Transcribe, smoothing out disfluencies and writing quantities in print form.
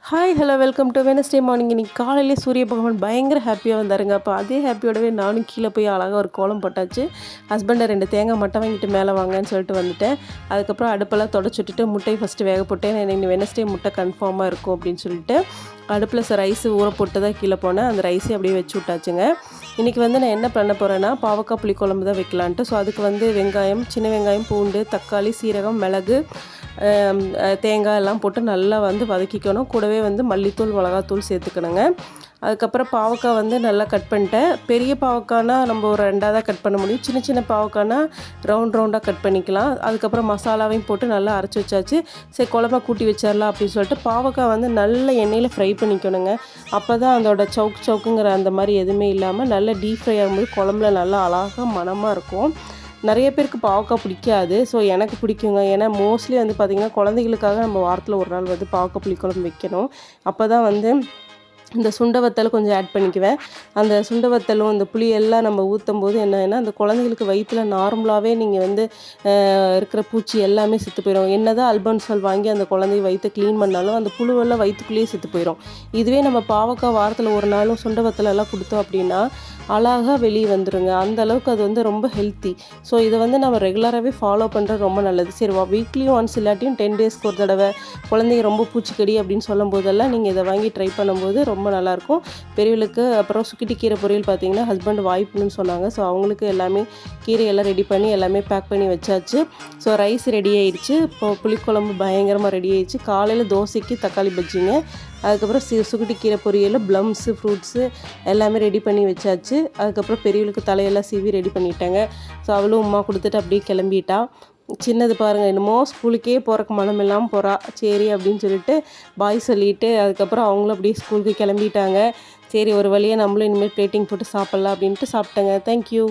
Hi hello welcome to Wednesday morning. இன்னைக்கு காலையிலே சூரிய பகவான் பயங்கர ஹாப்பியாக வந்தாருங்க. அப்போ அதே ஹாப்பியோடவே நானும் கீழே போய் அழகாக ஒரு கோலம் போட்டாச்சு. ஹஸ்பண்டை 2 தேங்காய் மட்டும் வாங்கிட்டு மேலே வாங்கன்னு சொல்லிட்டு வந்துட்டேன். அதுக்கப்புறம் அடுப்பெல்லாம் தொடச்சி விட்டுட்டு முட்டையை ஃபஸ்ட்டு வேக போட்டேன். இன்னைக்கு வெனஸ்டே முட்டை கன்ஃபார்மாக இருக்கும் அப்படின்னு சொல்லிட்டு அடுப்பில் ரைஸ் ஊற போட்டு தான் கீழே போனேன். அந்த ரைஸை அப்படியே வச்சு விட்டாச்சுங்க. இன்றைக்கி நான் என்ன பண்ண போகிறேன்னா பாவக்காய் புளிக்குழம்பு தான் வைக்கலான்ட்டு. ஸோ அதுக்கு வெங்காயம், சின்ன வெங்காயம், பூண்டு, தக்காளி, சீரகம், மிளகு, தேங்காய் எல்லாம் போட்டு நல்லா வதக்கிக்கணும். கூடவே மல்லித்தூள், மிளகாத்தூள் சேர்த்துக்கணுங்க. அதுக்கப்புறம் பாவக்காய் நல்லா கட் பண்ணிட்டேன். பெரிய பாவக்காய்னா நம்ம ஒரு 2ஆக தான் கட் பண்ண முடியும். சின்ன சின்ன பாவக்காய்னா ரவுண்டாக கட் பண்ணிக்கலாம். அதுக்கப்புறம் மசாலாவையும் போட்டு நல்லா அரைச்சி வச்சாச்சு. சரி குழம்பா கூட்டி வச்சிடலாம் அப்படின்னு சொல்லிட்டு பாவக்காய் நல்ல எண்ணெயில் ஃப்ரை பண்ணிக்கணுங்க. அப்போ தான் அதோட சவுக்குங்கிற அந்த மாதிரி எதுவுமே இல்லாமல் நல்லா டீப் ஃப்ரை ஆகும்போது குழம்புல நல்லா அழகாக மணமாக இருக்கும். நிறைய பேருக்கு பாவக்காய் பிடிக்காது. ஸோ எனக்கு பிடிக்குங்க. ஏன்னா மோஸ்ட்லி பார்த்திங்கன்னா குழந்தைகளுக்காக நம்ம வாரத்தில் ஒரு நாள் பாவக்காய் புளிக்குழம்பு வைக்கணும். அப்போ தான் இந்த சுண்டை வத்தல் கொஞ்சம் ஆட் பண்ணிக்குவேன். அந்த சுண்டை வத்தலும் இந்த புளி எல்லாம் நம்ம ஊற்றும் போது என்னன்னா அந்த குழந்தைங்களுக்கு வயிற்றில் நார்மலாகவே நீங்கள் இருக்கிற பூச்சி எல்லாமே செத்து போயிடும். என்ன தான் அல்பன்சால் வாங்கி அந்த குழந்தைய வயிற்றை க்ளீன் பண்ணாலும் அந்த புழுவெல்லாம் வயிற்றுக்குள்ளேயே செத்து போயிடும். இதுவே நம்ம பாவக்காய் வாரத்தில் ஒரு நாளும் சுண்டை வத்தலெல்லாம் கொடுத்தோம் அப்படின்னா அழகாக வெளியே வந்துடுங்க. அந்த அளவுக்கு அது ரொம்ப ஹெல்த்தி. ஸோ இதை நம்ம ரெகுலராகவே ஃபாலோ பண்ணுறது ரொம்ப நல்லது. சரி வீக்லி ஒன்ஸ் இல்லாட்டியும் 10 டேஸ்க்கு ஒரு தடவை குழந்தைங்க ரொம்ப பூச்சிக்கடி அப்படின்னு சொல்லும் போதெல்லாம் நீங்கள் இதை வாங்கி ட்ரை பண்ணும்போது ரொம்ப நல்லாயிருக்கும். பெரியவளுக்கு அப்புறம் சுக்கிட்டி கீரை பொரியல் பார்த்திங்கன்னா ஹஸ்பண்ட் வாய்ப்புன்னு சொன்னாங்க. ஸோ அவங்களுக்கு எல்லாமே கீரையெல்லாம் ரெடி பண்ணி எல்லாமே பேக் பண்ணி வச்சாச்சு. ஸோ ரைஸ் ரெடி ஆயிடுச்சு. இப்போ புளிக்குழம்பு பயங்கரமாக ரெடி ஆயிடுச்சு. காலையில் தோசைக்கு தக்காளி பஜ்ஜிங்க. அதுக்கப்புறம் சுக்குட்டி கீரை பொரியல், ப்ளம்ஸு, ஃப்ரூட்ஸு எல்லாமே ரெடி பண்ணி வச்சாச்சு. அதுக்கப்புறம் பெரியவளுக்கு தலையெல்லாம் சீவி ரெடி பண்ணிட்டாங்க. ஸோ அவளும் உமா கொடுத்துட்டு அப்படியே கிளம்பிட்டா. சின்னது பாருங்கள் என்னமோ ஸ்கூலுக்கே போகிறக்கு மனம் இல்லாமல் போகிறா. சரி அப்படின்னு சொல்லிட்டு பாய் சொல்லிவிட்டு அதுக்கப்புறம் அவங்களும் அப்படியே ஸ்கூலுக்கு கிளம்பிட்டாங்க. சரி ஒரு வழியாக நம்மளும் இனிமேல் பிளேட்டிங் போட்டு சாப்பிட்லாம் அப்படின்ட்டு சாப்பிட்டேங்க. தேங்க்யூ.